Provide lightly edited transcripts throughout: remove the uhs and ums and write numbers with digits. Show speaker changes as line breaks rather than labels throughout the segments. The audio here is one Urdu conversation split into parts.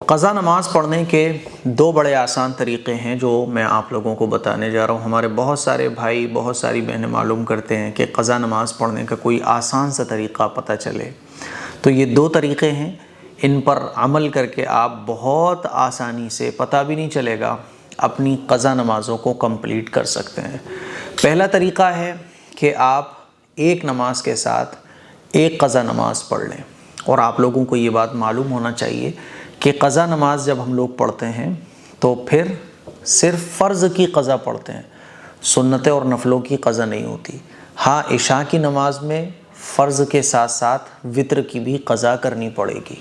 قضا نماز پڑھنے کے دو بڑے آسان طریقے ہیں جو میں آپ لوگوں کو بتانے جا رہا ہوں۔ ہمارے بہت سارے بھائی، بہت ساری بہنیں معلوم کرتے ہیں کہ قضا نماز پڑھنے کا کوئی آسان سا طریقہ پتہ چلے، تو یہ دو طریقے ہیں، ان پر عمل کر کے آپ بہت آسانی سے، پتہ بھی نہیں چلے گا، اپنی قضا نمازوں کو کمپلیٹ کر سکتے ہیں۔ پہلا طریقہ ہے کہ آپ ایک نماز کے ساتھ ایک قضا نماز پڑھ لیں، اور آپ لوگوں کو یہ بات معلوم ہونا چاہیے کہ قضا نماز جب ہم لوگ پڑھتے ہیں تو پھر صرف فرض کی قضا پڑھتے ہیں، سنتیں اور نفلوں کی قضا نہیں ہوتی۔ ہاں، عشاء کی نماز میں فرض کے ساتھ ساتھ وتر کی بھی قضا کرنی پڑے گی،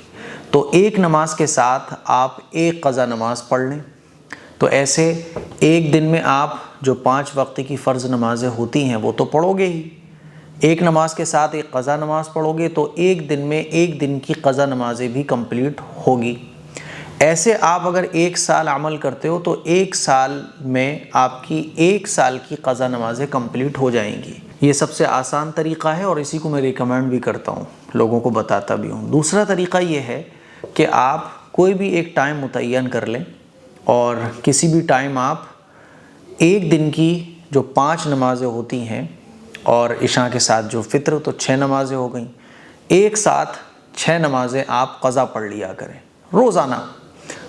تو ایک نماز کے ساتھ آپ ایک قضا نماز پڑھ لیں۔ تو ایسے ایک دن میں آپ جو 5 وقت کی فرض نمازیں ہوتی ہیں وہ تو پڑھو گے ہی، ایک نماز کے ساتھ ایک قضا نماز پڑھو گے تو ایک دن میں ایک دن کی قضا نمازیں بھی کمپلیٹ ہوگی۔ ایسے آپ اگر 1 سال عمل کرتے ہو تو 1 سال میں آپ کی 1 سال کی قضا نمازیں کمپلیٹ ہو جائیں گی۔ یہ سب سے آسان طریقہ ہے اور اسی کو میں ریکمینڈ بھی کرتا ہوں، لوگوں کو بتاتا بھی ہوں۔ دوسرا طریقہ یہ ہے کہ آپ کوئی بھی ایک ٹائم متعین کر لیں، اور کسی بھی ٹائم آپ ایک دن کی جو 5 نمازیں ہوتی ہیں اور عشاء کے ساتھ جو فطر، تو 6 نمازیں ہو گئیں، ایک ساتھ 6 نمازیں آپ قضا پڑھ لیا کریں روزانہ۔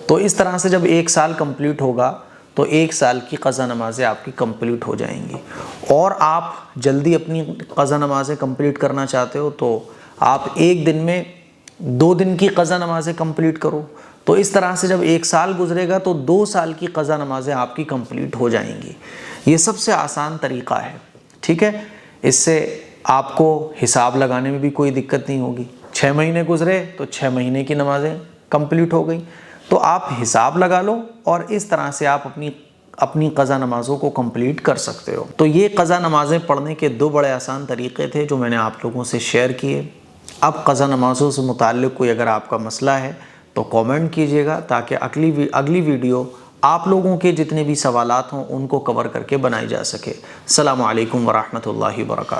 تو اس طرح سے جب 1 سال کمپلیٹ ہوگا تو 1 سال کی قضا نمازیں آپ کی کمپلیٹ ہو جائیں گی۔ اور آپ جلدی اپنی قضا نمازیں کمپلیٹ کرنا چاہتے ہو تو آپ ایک دن میں 2 دن کی قضا نمازیں کمپلیٹ کرو، تو اس طرح سے جب 1 سال گزرے گا تو 2 سال کی قضا نمازیں آپ کی کمپلیٹ ہو جائیں گی۔ یہ سب سے آسان طریقہ ہے، ٹھیک ہے؟ اس سے آپ کو حساب لگانے میں بھی کوئی دقت نہیں ہوگی۔ 6 مہینے گزرے تو 6 مہینے کی نمازیں کمپلیٹ ہو گئیں، تو آپ حساب لگا لو اور اس طرح سے آپ اپنی قضا نمازوں کو کمپلیٹ کر سکتے ہو۔ تو یہ قضا نمازیں پڑھنے کے 2 بڑے آسان طریقے تھے جو میں نے آپ لوگوں سے شیئر کیے۔ اب قضا نمازوں سے متعلق کوئی اگر آپ کا مسئلہ ہے تو کامنٹ کیجئے گا، تاکہ اگلی ویڈیو آپ لوگوں کے جتنے بھی سوالات ہوں ان کو کور کر کے بنائی جا سکے۔ السلام علیکم ورحمۃ اللہ وبرکاتہ۔